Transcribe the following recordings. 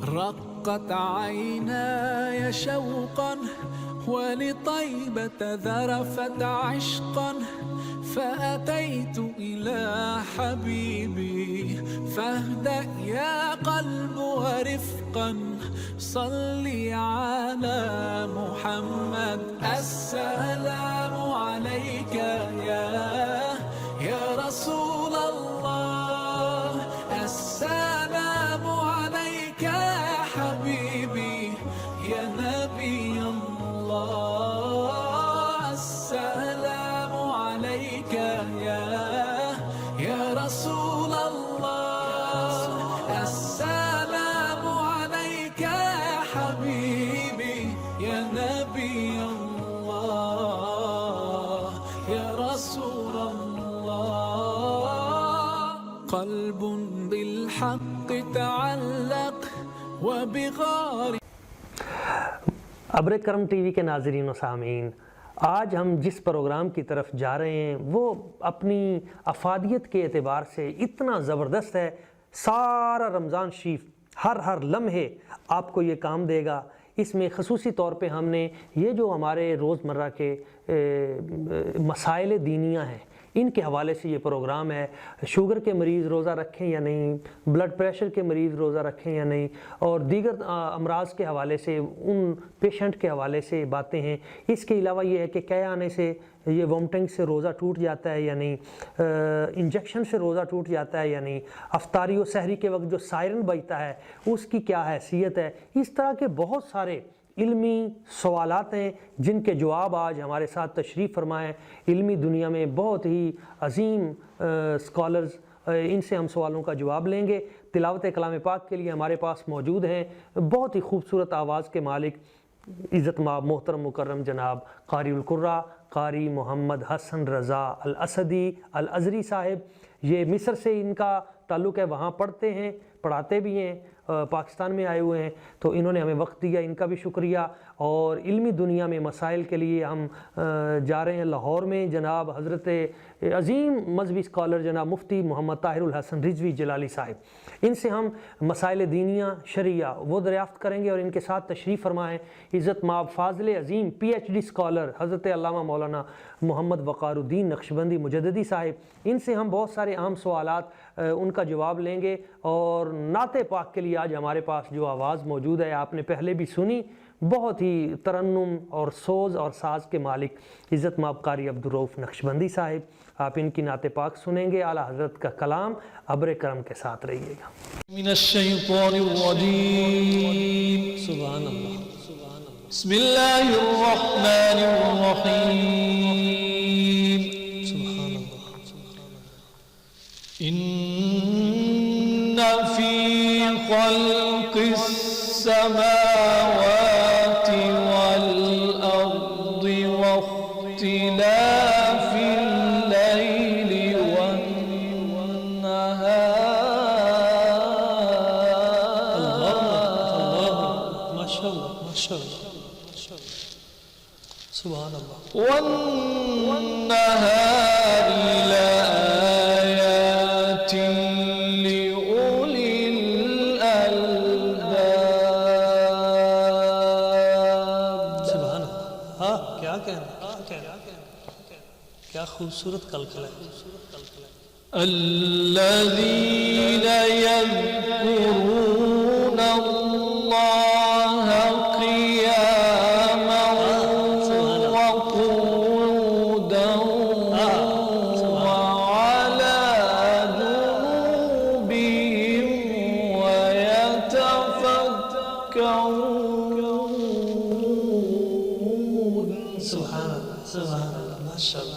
رقت عيناي شوقا ولطيبة ذرفت عشقا فأتيت إلى حبيبي فاهدأ يا قلب ورفقا صلي على محمد السلام عليك يا رسول الله السلام عليك يا حبيبي يا نبي الله السلام عليك يا رسول الله السلام عليك يا حبيبي يا نبي الله يا رسول الله قلب بالحق تعلق وبغار ابر کرم ٹی وی کے ناظرین و سامعین، آج ہم جس پروگرام کی طرف جا رہے ہیں وہ اپنی افادیت کے اعتبار سے اتنا زبردست ہے، سارا رمضان شریف ہر لمحے آپ کو یہ کام دے گا۔ اس میں خصوصی طور پہ ہم نے یہ جو ہمارے روزمرہ کے مسائل دینیہ ہیں ان کے حوالے سے یہ پروگرام ہے۔ شوگر کے مریض روزہ رکھیں یا نہیں، بلڈ پریشر کے مریض روزہ رکھیں یا نہیں، اور دیگر امراض کے حوالے سے ان پیشنٹ کے حوالے سے باتیں ہیں۔ اس کے علاوہ یہ ہے کہ قے آنے سے، یہ وومٹنگ سے روزہ ٹوٹ جاتا ہے یا نہیں، انجیکشن سے روزہ ٹوٹ جاتا ہے یا نہیں، افطاری و سحری کے وقت جو سائرن بجتا ہے اس کی کیا حیثیت ہے۔ اس طرح کے بہت سارے علمی سوالات ہیں جن کے جواب آج ہمارے ساتھ تشریف فرمائیں علمی دنیا میں بہت ہی عظیم اسکالرز، ان سے ہم سوالوں کا جواب لیں گے۔ تلاوت کلام پاک کے لیے ہمارے پاس موجود ہیں بہت ہی خوبصورت آواز کے مالک، عزت مآب محترم مکرم جناب قاری القراء قاری محمد حسن رضا الاسدی الازری صاحب۔ یہ مصر سے ان کا تعلق ہے، وہاں پڑھتے ہیں، پڑھاتے بھی ہیں، پاکستان میں آئے ہوئے ہیں، تو انہوں نے ہمیں وقت دیا، ان کا بھی شکریہ۔ اور علمی دنیا میں مسائل کے لیے ہم جا رہے ہیں لاہور میں، جناب حضرت عظیم مذہبی اسکالر جناب مفتی محمد طاہر الحسن رضوی جلالی صاحب، ان سے ہم مسائل دینیہ شرعیہ وہ دریافت کریں گے، اور ان کے ساتھ تشریف فرما ہے عزت مآب فاضل عظیم پی ایچ ڈی اسکالر حضرت علامہ مولانا محمد وقار الدین نقشبندی مجددی صاحب۔ ان سے ہم بہت سارے عام سوالات ان کا جواب لیں گے، اور نعت پاک کے لیے آج ہمارے پاس جو آواز موجود ہے آپ نے پہلے بھی سنی، بہت ہی ترنم اور سوز اور ساز کے مالک عزت مآب قاری عبدالرؤف نقشبندی صاحب۔ آپ ان کی نعت پاک سنیں گے، اعلیٰ حضرت کا کلام، ابر کرم کے ساتھ رہیے گا۔ من الشیطان الرجیم، سبحان اللہ، بسم اللہ الرحمن الرحیم، سبحان اللہ، ان فی خلق السماوات والارض واختلاف الليل والنهار، ما شاء الله ما شاء الله سبحان الله، والنهار لآيات لأولي الألباب۔ سبحان اللہ، ہاں کیا کہنا، کیا خوبصورت کلکل ہے۔ الذين يذكرون الله قياما وقعودا وعلى جنوبهم ويتفكرون، سبحان اللہ، سبحان اللہ، ماشاء اللہ،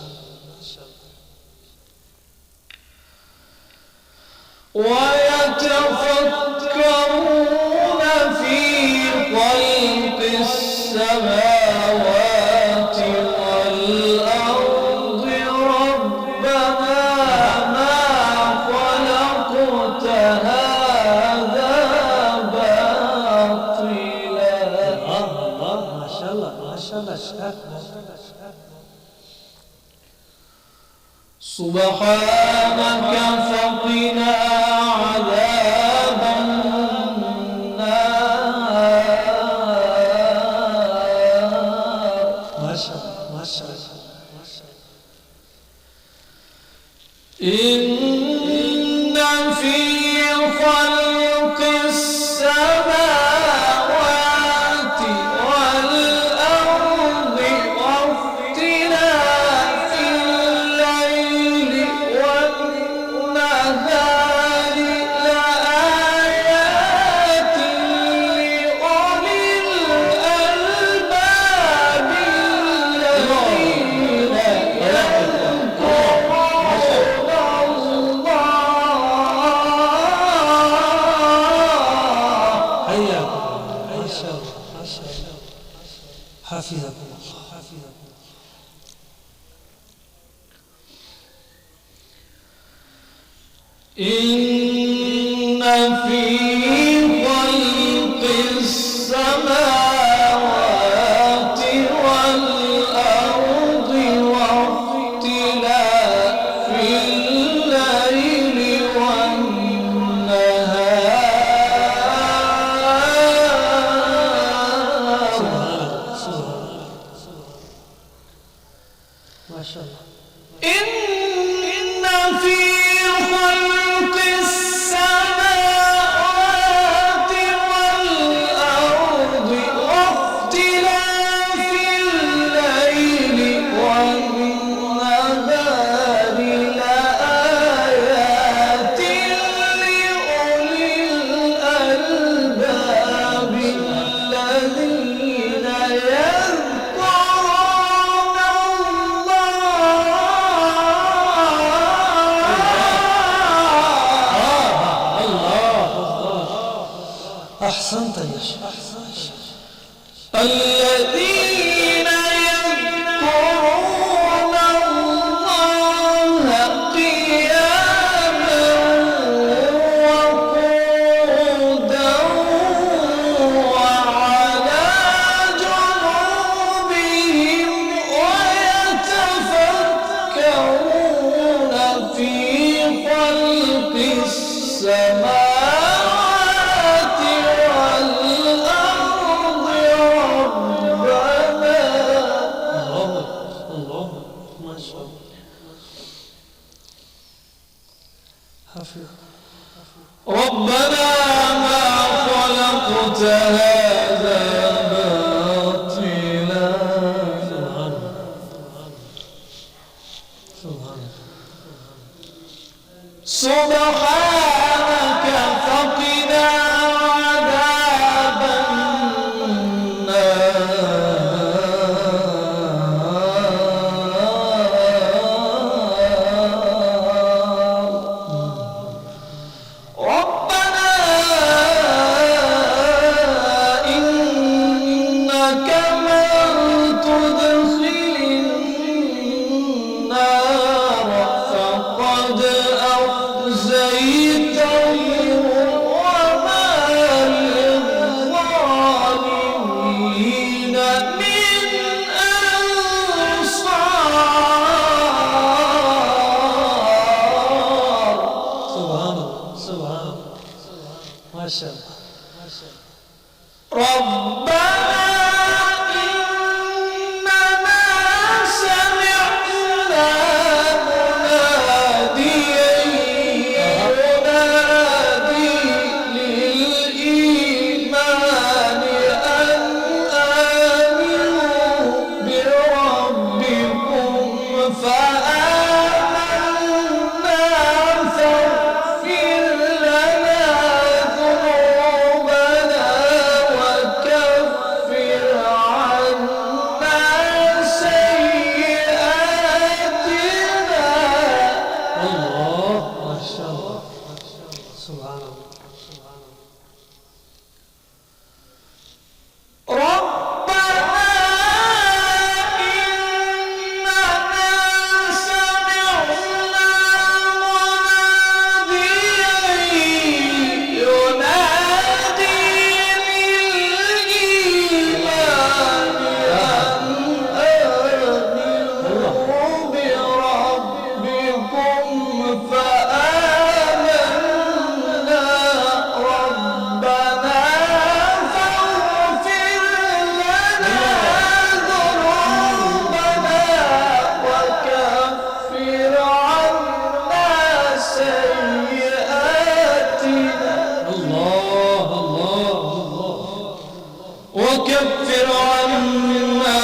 ويتفكرون في خلق السماوات والأرض ربنا ما خلقت هذا باطلا۔ ما شاء الله ما شاء الله شيخ، سبحانك فقنا عذاب النار۔ إن في خلق السماوات والأرض واختلاف الليل والنهار ما شاء الله. إن في خلق السماوات والأرض واختلاف الليل والنهار لآيات لأولي الألباب الذين يذكرون أحسنت يا شيخ. الذين يذكرون الله قياما وقعودا وعلى جنوبهم ويتفكرون في خلق السماوات والأرض ربنا الله ما شاء الله. حفظ. ربنا ما خلقت هذا باطلا سبحانك فقنا عذاب النار ربنا إنك من تدخل النار فقد أخزيته وما للظالمين من أنصار سبحان الله. ما شاء الله. ربنا إننا سمعنا مناديا ينادي للإيمان أن آمنوا بربكم فآمنا فاغفر لنا ذنوبنا وكفر عنا سيئاتنا الله ما شاء الله. سبحان الله. ربنا إننا سمعنا مناديا ينادي للإيمان أن آمنوا بربكم فآمنا ربنا فاغفر لنا ذنوبنا وكفر عنا سيئاتنا وكفر عنا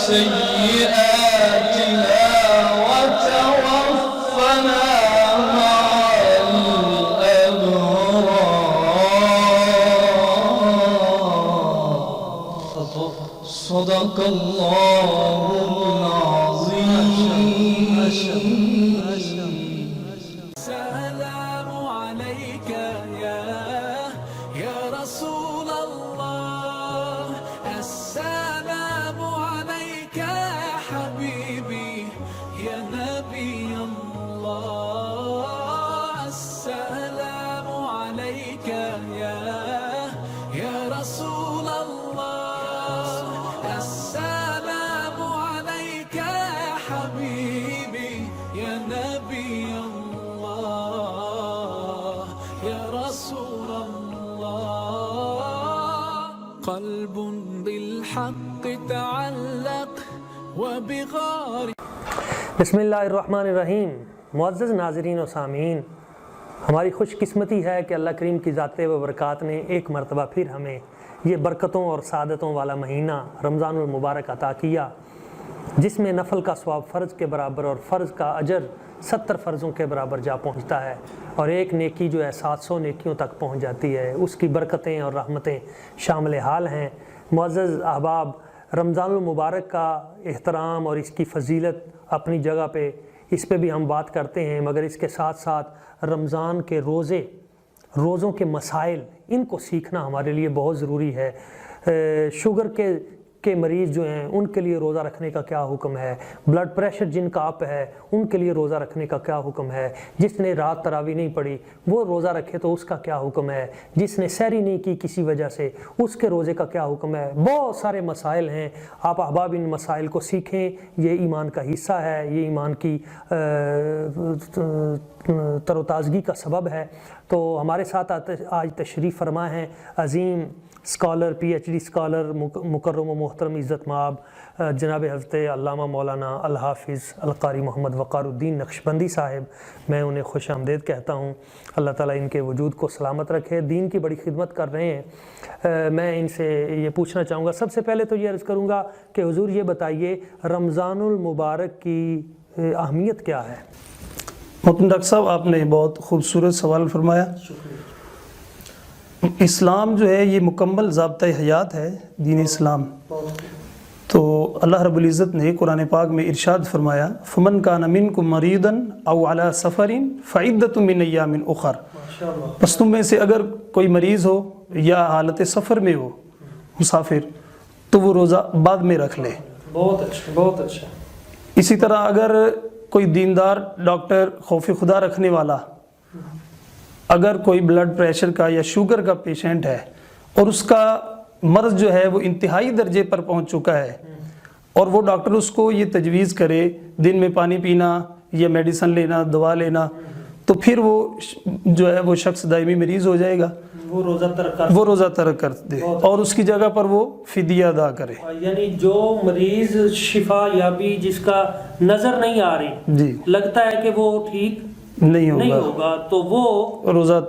سيئاتنا وتوفنا مع الأبرار صدق الله العظيم. السلام عليك يا رسول الله. السلام عليك رسول الله قلب بالحق تعلق وبغار. بسم اللہ الرحمن الرحیم. معزز ناظرین و سامعین، ہماری خوش قسمتی ہے کہ اللہ کریم کی ذات و برکات نے ایک مرتبہ پھر ہمیں یہ برکتوں اور سعادتوں والا مہینہ رمضان المبارک عطا کیا، جس میں نفل کا ثواب فرض کے برابر اور فرض کا اجر 70 فرضوں کے برابر جا پہنچتا ہے، اور ایک نیکی جو ہے 700 نیکیوں تک پہنچ جاتی ہے. اس کی برکتیں اور رحمتیں شامل حال ہیں. معزز احباب، رمضان المبارک کا احترام اور اس کی فضیلت اپنی جگہ پہ، اس پہ بھی ہم بات کرتے ہیں، مگر اس کے ساتھ ساتھ رمضان کے روزوں کے مسائل، ان کو سیکھنا ہمارے لیے بہت ضروری ہے. شوگر کے مریض جو ہیں ان کے لیے روزہ رکھنے کا کیا حکم ہے، بلڈ پریشر جن کا اپ ہے ان کے لیے روزہ رکھنے کا کیا حکم ہے، جس نے رات تراویح نہیں پڑھی وہ روزہ رکھے تو اس کا کیا حکم ہے، جس نے سحری نہیں کی کسی وجہ سے اس کے روزے کا کیا حکم ہے. بہت سارے مسائل ہیں. آپ احباب ان مسائل کو سیکھیں، یہ ایمان کا حصہ ہے، یہ ایمان کی تر و تازگی کا سبب ہے. تو ہمارے ساتھ آج تشریف فرما ہیں عظیم scholar, P H D scholar, مکرم و محترم عزت مآب جناب حضرت علامہ مولانا الحافظ القاری محمد وقار الدین نقشبندی صاحب. میں انہیں خوش آمدید کہتا ہوں. اللہ تعالیٰ ان کے وجود کو سلامت رکھے. دین کی بڑی خدمت کر رہے ہیں. میں ان سے یہ پوچھنا چاہوں گا، سب سے پہلے تو یہ عرض کروں گا کہ حضور یہ بتائیے رمضان المبارک کی اہمیت کیا ہے؟ محترم ڈاکٹر صاحب، آپ نے بہت خوبصورت سوال فرمایا. اسلام جو ہے یہ مکمل ضابطۂ حیات ہے، دین اسلام. تو اللہ رب العزت نے قرآن پاک میں ارشاد فرمایا، فمن کان منکم مریضا او علی سفر فعدۃ من ایام اخر. پس تم میں سے اگر کوئی مریض ہو یا حالت سفر میں ہو، مسافر، تو وہ روزہ بعد میں رکھ لے. بہت اچھا، بہت اچھا. اسی طرح اگر کوئی دیندار ڈاکٹر، خوف خدا رکھنے والا، اگر کوئی بلڈ پریشر کا یا شوگر کا پیشنٹ ہے اور اس کا مرض جو ہے وہ انتہائی درجے پر پہنچ چکا ہے، اور وہ ڈاکٹر اس کو یہ تجویز کرے دن میں پانی پینا یا میڈیسن لینا، دوا لینا، تو پھر وہ جو ہے وہ شخص دائمی مریض ہو جائے گا، وہ روزہ ترک کر دے اور اس کی جگہ پر وہ فدیہ ادا کرے. یعنی جو مریض شفا یابی جس کا نظر نہیں آ رہی، جی، لگتا ہے کہ وہ ٹھیک نہیں ہوگا، تو وہ روزہ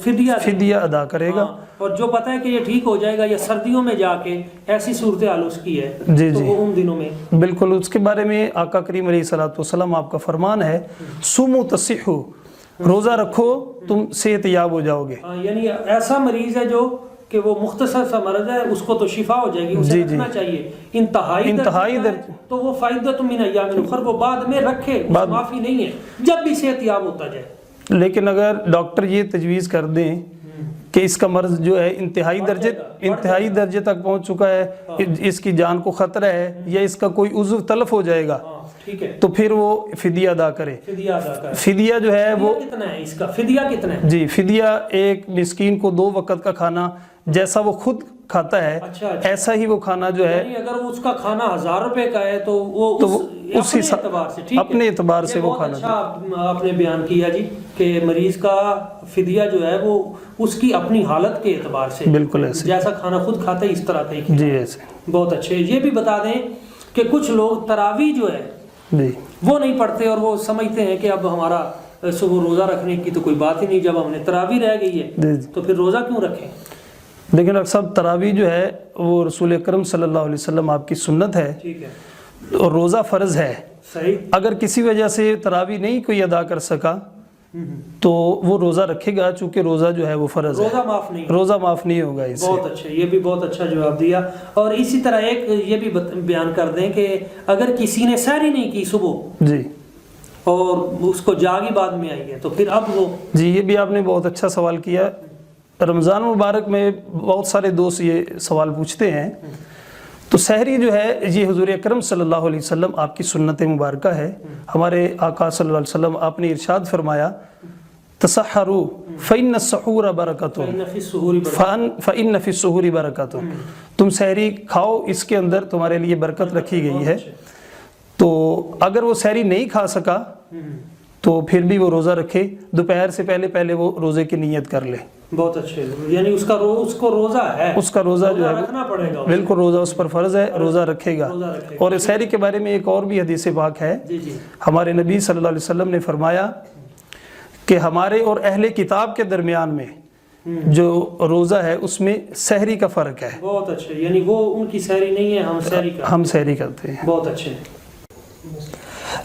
فدیہ ادا کرے گا. اور جو پتہ ہے کہ یہ ٹھیک ہو جائے گا یا سردیوں میں جا کے ایسی صورتحال اس کی ہے، جی تو جی، وہ ان دنوں میں بالکل اس کے بارے میں آقا کریم علیہ الصلوۃ والسلام آپ کا فرمان ہے، صوموا تصحوا، روزہ رکھو تم صحت یاب ہو جاؤ گے. یعنی ایسا مریض ہے جو کہ وہ مختصر سا مرض ہے، اس کو تو شفا ہو جائے گی، اسے رکھنا چاہیے. انتہائی تو وہ فائدۃ من ایام اخر، وہ بعد میں رکھے، معافی نہیں ہے، جب بھی صحت یاب ہوتا جائے. لیکن اگر ڈاکٹر یہ تجویز کر دیں کہ اس کا مرض جو ہے انتہائی درجے تک پہنچ چکا ہے، اس کی جان کو خطرہ ہے یا اس کا کوئی عضو تلف ہو جائے گا، تو پھر وہ فدیہ ادا کرے. فدیہ جو ہے وہ کتنا ہے، اس کا فدیہ کتنا ہے؟ جی، فدیہ ایک مسکین کو 2 وقت کا کھانا جیسا وہ خود کھاتا ہے ایسا ہی وہ کھانا جو ہے، یعنی اگر اس کا کھانا 1000 روپے کا ہے تو وہ اپنے اعتبار سے وہ کھانا. اچھا آپ نے بیان کیا جی کہ مریض کا فدیہ جو ہے وہ اس کی اپنی حالت کے اعتبار سے، بالکل ایسے جیسا کھانا خود کھاتا ہے اس طرح کا ہی. جی ایسے. بہت اچھے. یہ بھی بتا دیں کہ کچھ لوگ تراویح جو ہے جی وہ نہیں پڑھتے اور وہ سمجھتے ہیں کہ اب ہمارا صبح روزہ رکھنے کی تو کوئی بات ہی نہیں، جب ہم نے تراویح رہ گئی ہے تو پھر روزہ کیوں رکھیں؟ لیکن ڈاکٹر صاحب تراویح جو ہے وہ رسول اکرم صلی اللہ علیہ وسلم آپ کی سنت ہے، ٹھیک ہے، اور روزہ فرض ہے. صحیح. اگر کسی وجہ سے تراویح نہیں کوئی ادا کر سکا تو وہ روزہ رکھے گا، چونکہ روزہ جو ہے وہ فرض ہے، روزہ معاف نہیں ہوگا اس سے. بہت اچھا، یہ بھی بہت اچھا جواب دیا. اور اسی طرح ایک یہ بھی بیان کر دیں کہ اگر کسی نے سحری نہیں کی صبح جی اور اس کو جاگی بعد میں آئی ہے تو پھر اب وہ. جی یہ بھی آپ نے بہت اچھا سوال کیا. رمضان مبارک میں بہت سارے دوست یہ سوال پوچھتے ہیں. تو سحری جو ہے یہ حضور اکرم صلی اللہ علیہ وسلم آپ کی سنت مبارکہ ہے. ہمارے آقا صلی اللہ علیہ وسلم آپ نے ارشاد فرمایا تسحروا فإن السحور برکۃ فإن فی السحور برکۃ. تم سحری کھاؤ، اس کے اندر تمہارے لیے برکت رکھی گئی ہے. تو اگر وہ سحری نہیں کھا سکا تو پھر بھی وہ روزہ رکھے، دوپہر سے پہلے پہلے وہ روزے کی نیت کر لے۔ بہت اچھے، یعنی اس کو روزہ ہے، اس کا روزہ جو ہے رکھنا پڑے گا، بالکل روزہ اس پر فرض ہے، روزہ رکھے گا۔ اور سحری کے بارے میں ایک اور بھی حدیث پاک ہے، ہمارے نبی صلی اللہ علیہ وسلم نے فرمایا کہ ہمارے اور اہل کتاب کے درمیان میں جو روزہ ہے اس میں سحری کا فرق ہے۔ بہت اچھے، یعنی وہ ان کی سحری نہیں ہے، ہم سحری کرتے ہیں۔ بہت اچھے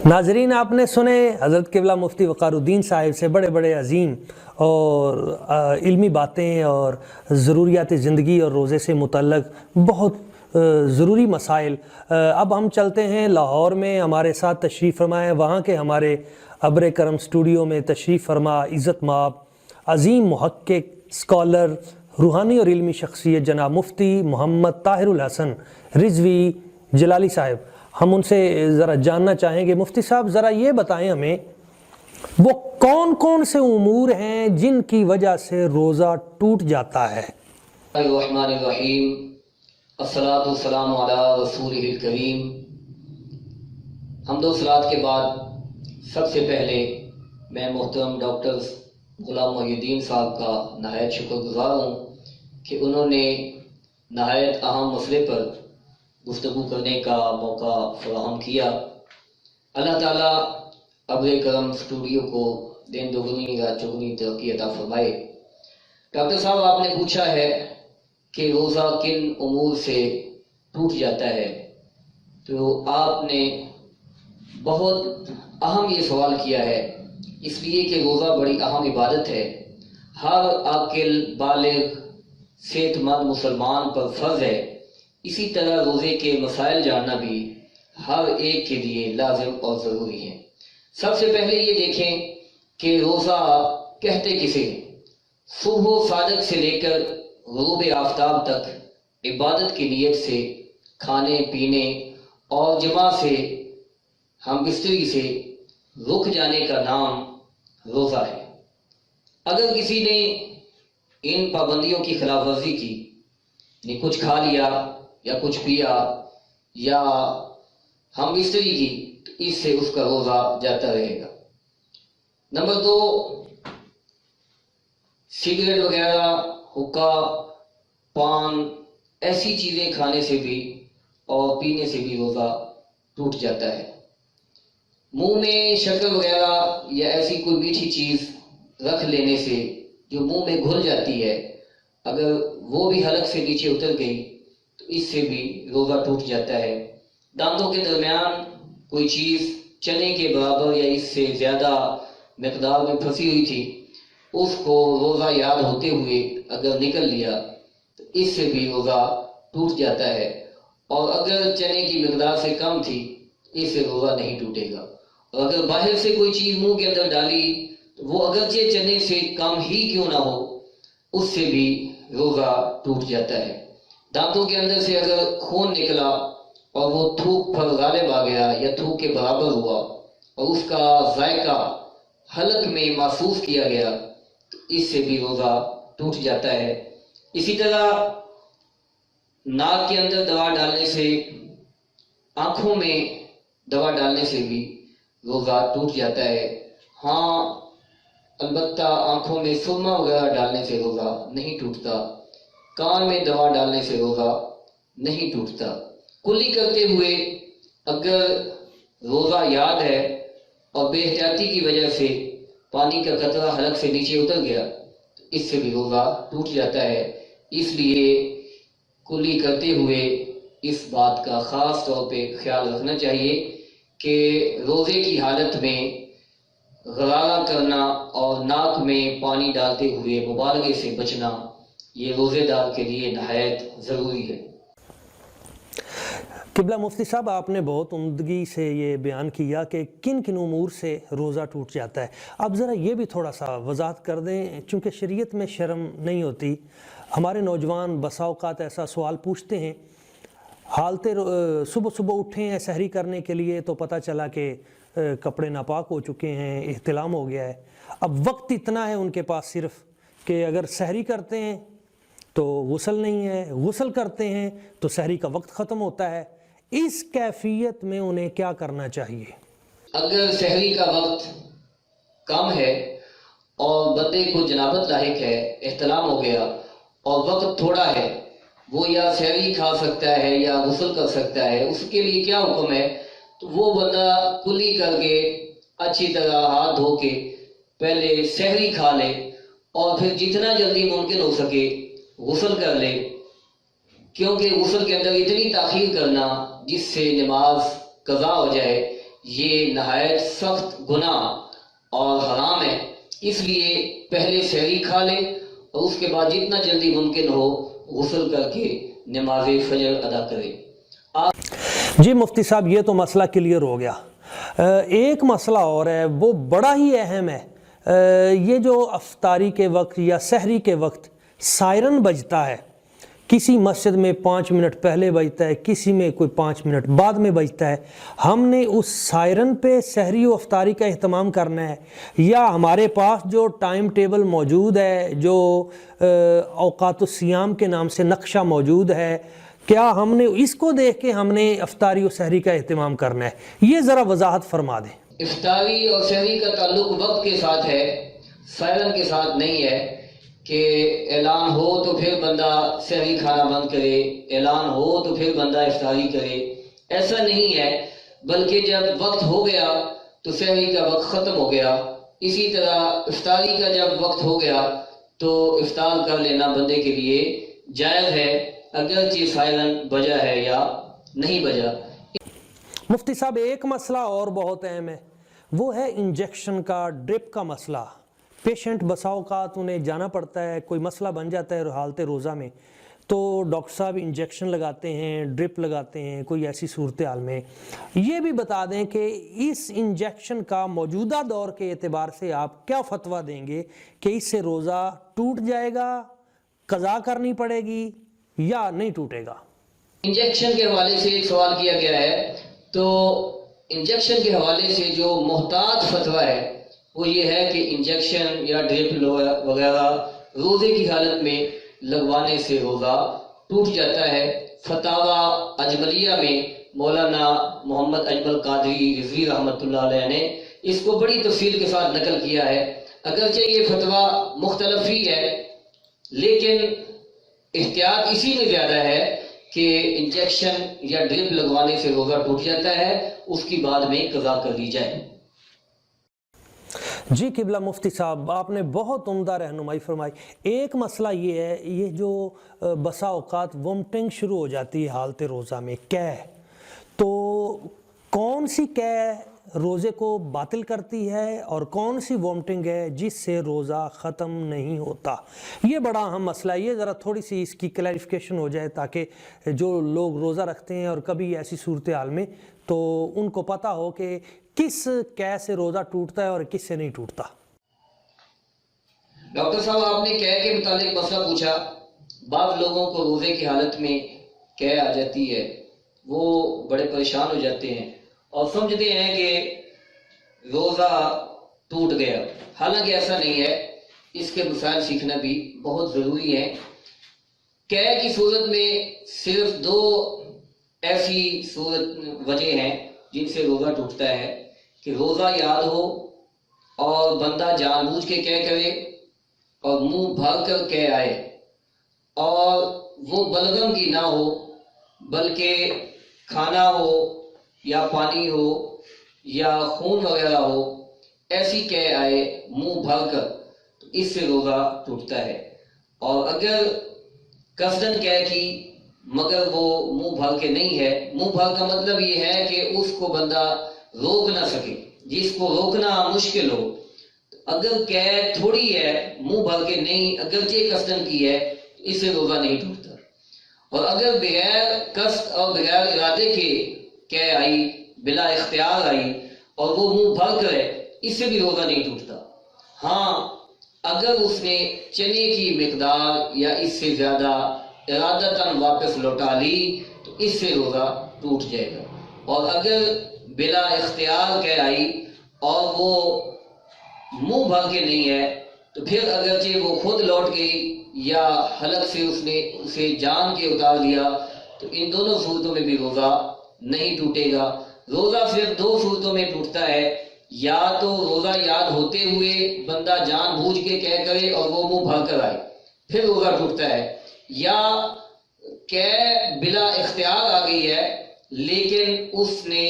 ناظرین، آپ نے سنے حضرت قبلہ مفتی وقار الدین صاحب سے بڑے بڑے عظیم اور علمی باتیں اور ضروریات زندگی اور روزے سے متعلق بہت ضروری مسائل۔ اب ہم چلتے ہیں لاہور میں، ہمارے ساتھ تشریف فرما ہے وہاں کے ہمارے ابر کرم اسٹوڈیو میں تشریف فرما عزت مآب عظیم محقق، اسکالر، روحانی اور علمی شخصیت جناب مفتی محمد طاہر الحسن رضوی جلالی صاحب۔ ہم ان سے ذرا جاننا چاہیں گے، مفتی صاحب ذرا یہ بتائیں ہمیں وہ کون کون سے امور ہیں جن کی وجہ سے روزہ ٹوٹ جاتا ہے؟ الرحمن الرحیم، الصلاۃ والسلام علی رسولہ الکریم۔ حمد و صلوات کے بعد سب سے پہلے میں محترم ڈاکٹر غلام محی الدین صاحب کا نہایت شکر گزار ہوں کہ انہوں نے نہایت اہم مسئلے پر گفتگو کرنے کا موقع فراہم کیا۔ اللہ تعالیٰ ابر کرم اسٹوڈیو کو دن دگنی رات چگنی ترقی عطا فرمائے۔ ڈاکٹر صاحب، آپ نے پوچھا ہے کہ روزہ کن امور سے ٹوٹ جاتا ہے، تو آپ نے بہت اہم یہ سوال کیا ہے، اس لیے کہ روزہ بڑی اہم عبادت ہے، ہر عاقل بالغ صحت مند مسلمان پر فرض ہے۔ اسی طرح روزے کے مسائل جاننا بھی ہر ایک کے لیے لازم اور ضروری ہے۔ سب سے پہلے یہ دیکھیں کہ روزہ کہتے کسے ہیں۔ صبح صادق سے لے کر غروب آفتاب تک عبادت کی نیت سے کھانے پینے اور جماع سے ہم بستری سے رک جانے کا نام روزہ ہے۔ اگر کسی نے ان پابندیوں کی خلاف ورزی کی، یعنی کچھ کھا لیا یا کچھ پیا یا ہم بستری کی، تو اس سے اس کا روزہ جاتا رہے گا۔ نمبر 2، سگریٹ وغیرہ، حقہ، پان، ایسی چیزیں کھانے سے بھی اور پینے سے بھی روزہ ٹوٹ جاتا ہے۔ منہ میں شکر وغیرہ یا ایسی کوئی میٹھی چیز رکھ لینے سے جو منہ میں گھل جاتی ہے، اگر وہ بھی حلق سے نیچے اتر گئی تو اس سے بھی روزہ ٹوٹ جاتا ہے۔ دانتوں کے درمیان کوئی چیز چنے کے برابر یا اس سے زیادہ مقدار میں پھنسی ہوئی تھی، اس کو روزہ یاد ہوتے ہوئے اگر نکل لیا تو اس سے بھی روزہ ٹوٹ جاتا ہے۔ اور اگر چنے کی مقدار سے کم تھی اس سے روزہ نہیں ٹوٹے گا۔ اور اگر باہر سے کوئی چیز منہ کے اندر ڈالی تو وہ اگرچہ چنے سے کم ہی کیوں نہ ہو، اس سے بھی روزہ ٹوٹ جاتا ہے۔ دانتوں کے اندر سے اگر خون نکلا اور وہ تھوک پر غالب آ گیا یا تھوک کے برابر ہوا اور اس کا ذائقہ حلق میں محسوس کیا گیا تو اس سے بھی روزہ ٹوٹ جاتا ہے۔ اسی طرح ناک کے اندر دوا ڈالنے سے، آنکھوں میں دوا ڈالنے سے بھی روزہ ٹوٹ جاتا ہے۔ ہاں، البتہ آنکھوں میں سرما وغیرہ ڈالنے سے روزہ نہیں ٹوٹتا، کان میں دوا ڈالنے سے روزہ نہیں ٹوٹتا۔ کلی کرتے ہوئے اگر روزہ یاد ہے اور بے احتیاطی کی وجہ سے پانی کا قطرہ حلق سے نیچے اتر گیا تو اس سے بھی روزہ ٹوٹ جاتا ہے۔ اس لیے کلی کرتے ہوئے اس بات کا خاص طور پہ خیال رکھنا چاہیے کہ روزے کی حالت میں غرارہ کرنا اور ناک میں پانی ڈالتے ہوئے مبالغے سے بچنا یہ روزے دار کے لیے نہایت ضروری ہے۔ قبلہ مفتی صاحب، آپ نے بہت عمدگی سے یہ بیان کیا کہ کن کن امور سے روزہ ٹوٹ جاتا ہے۔ اب ذرا یہ بھی تھوڑا سا وضاحت کر دیں، چونکہ شریعت میں شرم نہیں ہوتی۔ ہمارے نوجوان بسا اوقات ایسا سوال پوچھتے ہیں، حالتے صبح صبح اٹھے ہیں سحری کرنے کے لیے تو پتہ چلا کہ کپڑے ناپاک ہو چکے ہیں، احتلام ہو گیا ہے۔ اب وقت اتنا ہے ان کے پاس صرف کہ اگر سحری کرتے ہیں تو غسل نہیں ہے، غسل کرتے ہیں تو سحری کا وقت ختم ہوتا ہے۔ اس کیفیت میں انہیں کیا کرنا چاہیے؟ اگر سحری کا وقت کم ہے اور بندے کو جنابت لاحق ہے، احتلام ہو گیا اور وقت تھوڑا ہے، وہ یا سحری کھا سکتا ہے یا غسل کر سکتا ہے، اس کے لیے کیا حکم ہے؟ تو وہ بندہ کلی کر کے اچھی طرح ہاتھ دھو کے پہلے سحری کھا لے اور پھر جتنا جلدی ممکن ہو سکے غسل کر لے، کیونکہ غسل کے اندر اتنی تاخیر کرنا جس سے نماز قضا ہو جائے یہ نہایت سخت گناہ اور حرام ہے۔ اس لیے پہلے سحری کھا لے اور اس کے بعد جتنا جلدی ممکن ہو غسل کر کے نماز فجر ادا کرے۔ جی مفتی صاحب، یہ تو مسئلہ کلیئر ہو گیا۔ ایک مسئلہ اور ہے، وہ بڑا ہی اہم ہے۔ یہ جو افطاری کے وقت یا سحری کے وقت سائرن بجتا ہے، کسی مسجد میں 5 منٹ پہلے بجتا ہے، کسی میں کوئی 5 منٹ بعد میں بجتا ہے، ہم نے اس سائرن پہ سحری و افطاری کا اہتمام کرنا ہے، یا ہمارے پاس جو ٹائم ٹیبل موجود ہے، جو اوقات الصیام کے نام سے نقشہ موجود ہے، کیا ہم نے اس کو دیکھ کے ہم نے افطاری و سحری کا اہتمام کرنا ہے؟ یہ ذرا وضاحت فرما دیں۔ افطاری اور سحری کا تعلق وقت کے ساتھ ہے، سائرن کے ساتھ نہیں ہے کہ اعلان ہو تو پھر بندہ سحری کھانا بند کرے، اعلان ہو تو پھر بندہ افطاری کرے، ایسا نہیں ہے، بلکہ جب وقت ہو گیا تو سحری کا وقت ختم ہو گیا، اسی طرح افطاری کا جب وقت ہو گیا تو افطار کر لینا بندے کے لیے جائز ہے، اگرچہ سائرن بجا ہے یا نہیں بجا۔ مفتی صاحب، ایک مسئلہ اور بہت اہم ہے، وہ ہے انجیکشن کا، ڈرپ کا مسئلہ۔ پیشنٹ بسا اوقات انہیں جانا پڑتا ہے، کوئی مسئلہ بن جاتا ہے حالت روزہ میں، تو ڈاکٹر صاحب انجیکشن لگاتے ہیں، ڈرپ لگاتے ہیں کوئی ایسی صورتحال میں۔ یہ بھی بتا دیں کہ اس انجیکشن کا موجودہ دور کے اعتبار سے آپ کیا فتویٰ دیں گے کہ اس سے روزہ ٹوٹ جائے گا، قضا کرنی پڑے گی یا نہیں ٹوٹے گا؟ انجیکشن کے حوالے سے ایک سوال کیا گیا ہے، تو انجیکشن کے حوالے سے جو محتاط فتویٰ ہے وہ یہ ہے کہ انجیکشن یا ڈرپ وغیرہ روزے کی حالت میں لگوانے سے روزہ ٹوٹ جاتا ہے۔ فتاوی اجملیہ میں مولانا محمد اجمل قادری رضوی رحمۃ اللہ علیہ نے اس کو بڑی تفصیل کے ساتھ نقل کیا ہے۔ اگرچہ یہ فتویٰ مختلف ہی ہے، لیکن احتیاط اسی میں زیادہ ہے کہ انجیکشن یا ڈرپ لگوانے سے روزہ ٹوٹ جاتا ہے، اس کی بعد میں قضا کر لی جائے۔ جی قبلہ مفتی صاحب، آپ نے بہت عمدہ رہنمائی فرمائی۔ ایک مسئلہ یہ ہے، یہ جو بسا اوقات وومٹنگ شروع ہو جاتی ہے حالت روزہ میں، قے، تو کون سی قے روزے کو باطل کرتی ہے اور کون سی وومٹنگ ہے جس سے روزہ ختم نہیں ہوتا؟ یہ بڑا اہم مسئلہ ہے، یہ ذرا تھوڑی سی اس کی کلیریفیکیشن ہو جائے تاکہ جو لوگ روزہ رکھتے ہیں اور کبھی ایسی صورتحال میں تو ان کو پتہ ہو کہ کس قے سے روزہ ٹوٹتا ہے اور کس سے نہیں ٹوٹتا۔ ڈاکٹر صاحب، آپ نے قے کے متعلق مسئلہ پوچھا۔ بعض لوگوں کو روزے کی حالت میں قے آ جاتی ہے، وہ بڑے پریشان ہو جاتے ہیں اور سمجھتے ہیں کہ روزہ ٹوٹ گیا، حالانکہ ایسا نہیں ہے۔ اس کے مسائل سیکھنا بھی بہت ضروری ہے۔ قے کی صورت میں صرف 2 ایسی وجہ ہیں جن سے روزہ ٹوٹتا ہے، کہ روزہ یاد ہو اور بندہ جان بوجھ کے قے کرے اور منہ بھر کر قے آئے، اور وہ بلغم کی نہ ہو بلکہ کھانا ہو یا پانی ہو یا خون وغیرہ ہو، ایسی قے آئے منہ بھر کر، تو اس سے روزہ ٹوٹتا ہے۔ اور اگر قصدن قے کی مگر وہ منہ بھر کے نہیں ہے، منہ بھر کا مطلب یہ ہے کہ اس کو بندہ روک نہ سکے، جس کو روکنا مشکل ہو۔ اگر قے تھوڑی ہے، منہ بھر کے نہیں، اگرچہ قصدن کی ہے، اس سے روزہ نہیں ٹوٹتا۔ اور اگر بغیر قصد اور بغیر ارادے کے قے آئی، بلا اختیار آئی اور وہ منہ بھر کر ہے، اس سے بھی روزہ نہیں ٹوٹتا۔ ہاں، اگر اس نے چنے کی مقدار یا اس سے زیادہ ارادتاً واپس لوٹا لی تو اس سے روزہ ٹوٹ جائے گا۔ اور اگر بلا اختیار قے آئی اور وہ منہ بھر کے نہیں ہے تو پھر اگرچہ وہ خود لوٹ گئی یا حلق سے اس نے اسے جان کے اتار لیا، تو ان دونوں صورتوں میں بھی روزہ نہیں ٹوٹے گا۔ روزہ صرف 2 صورتوں میں ٹوٹتا ہے، یا تو روزہ یاد ہوتے ہوئے بندہ جان بوجھ کے کہہ کرے اور وہ منہ بھر کر آئے پھر روزہ ٹوٹتا ہے، یا کہ بلا اختیار آ گئی ہے لیکن اس نے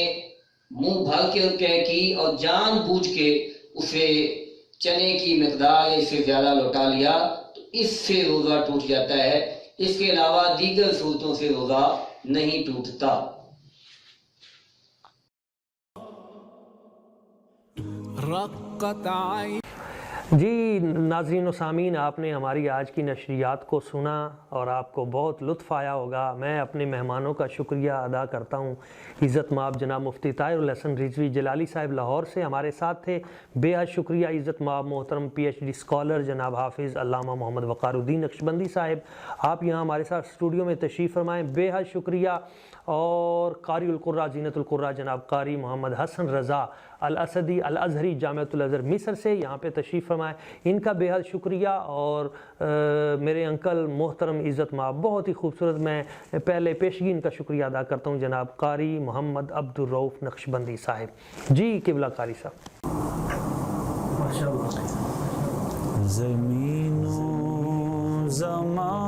منہ بھر کے کہہ کی اور جان بوجھ کے اسے چنے کی مقدار اس سے زیادہ لوٹا لیا تو اس سے روزہ ٹوٹ جاتا ہے، اس کے علاوہ دیگر صورتوں سے روزہ نہیں ٹوٹتا۔ رقت عين جی ناظرین و سامعین، آپ نے ہماری آج کی نشریات کو سنا اور آپ کو بہت لطف آیا ہوگا۔ میں اپنے مہمانوں کا شکریہ ادا کرتا ہوں۔ عزت مآب جناب مفتی طاہر الحسن رضوی جلالی صاحب لاہور سے ہمارے ساتھ تھے۔ بے حد شکریہ عزت مآب محترم PhD اسکالر جناب حافظ علامہ محمد وقار الدین نقشبندی صاحب، آپ یہاں ہمارے ساتھ اسٹوڈیو میں تشریف فرمائیں، بے حد شکریہ۔ اور قاری القراء زینت القراء جناب قاری محمد حسن رضا الاسدی الازہری جامعۃ الازہر مصر سے یہاں پہ تشریف فرمائے، ان کا بے حد شکریہ۔ اور میرے انکل محترم عزت مآب بہت ہی خوبصورت، میں پہلے پیشگی ان کا شکریہ ادا کرتا ہوں جناب قاری محمد عبد الرؤف نقشبندی صاحب۔ جی قبلہ قاری صاحب۔ زمین و زمان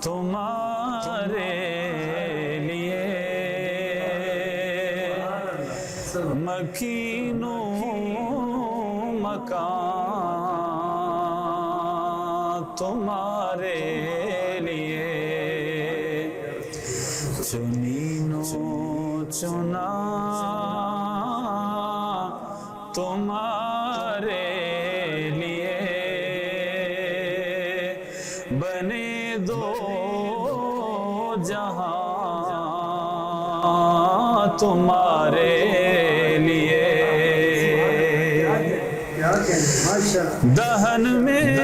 تمہارے لیے مکین و مکان تمہارے لیے چنین و چنا تمہارے لیے بنے دو جہاں تمہارے لیے دہن میں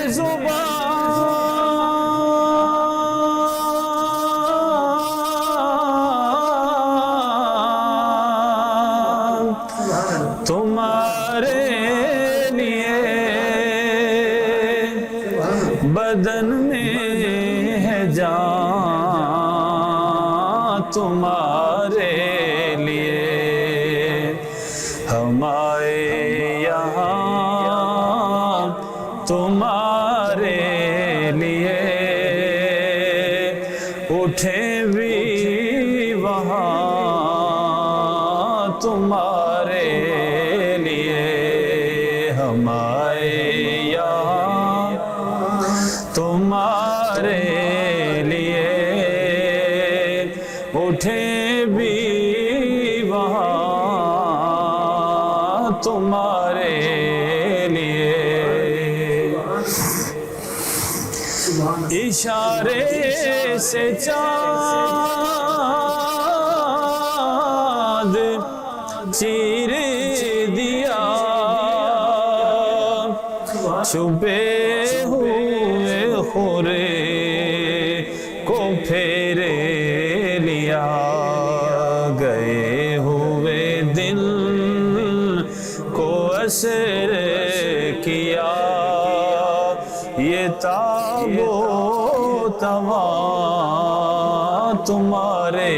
زبان تمہارے لیے بدن میں ہے جان تمہارے لیے ہمارے یہاں تمہارے لیے اٹھے بھی وہاں تمہارے لیے ہمارے یہاں تمہارے لیے اٹھے بھی وہاں تمہارے لیے اشارے سے چاند چیر دیا چھپے ہوئے خورے کو پھیر لیا گئے ہوئے دل کو اسر کیا یہ تاب و تواں تمہارے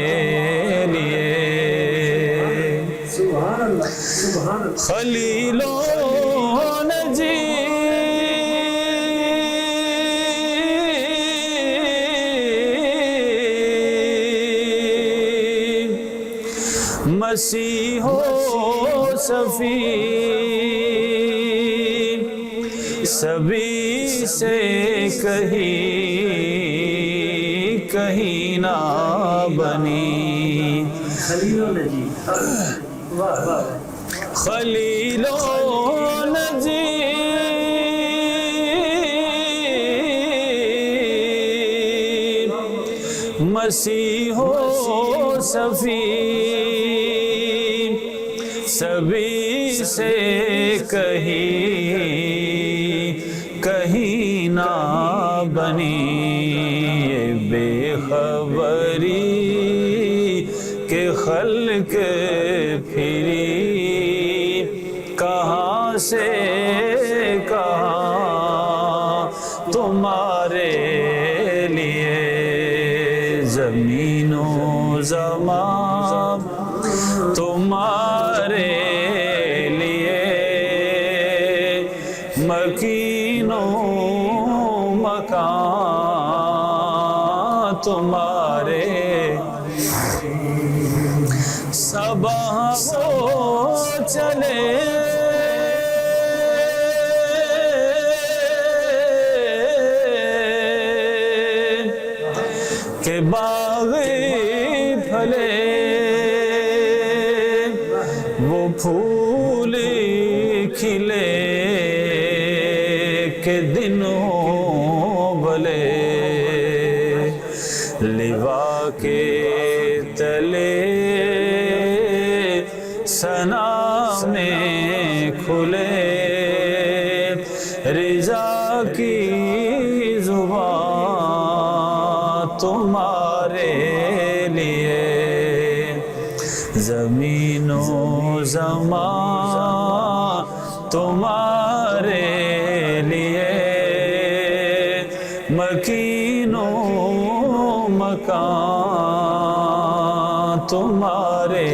لیے خلیلوں نجی مسیح و صفی سبھی سے کہیں نہ بنی خلیل و نجی مسیح و صفی سبھی سے کہیں نہ بنی یہ بے خبری کہ خلق پھری کہاں سے کہاں تمہارے لیے زمین و زمان مکین و مکان تمہارے صبا وہ چلے کہ باغ پھلے وہ پھول کھلے کہ دنوں بلے لوا کے تلے ثنا میں کھلے رضا کی زبان تمہارے لیے زمین و زمان تمہارے لیے مکین و مکان تمہارے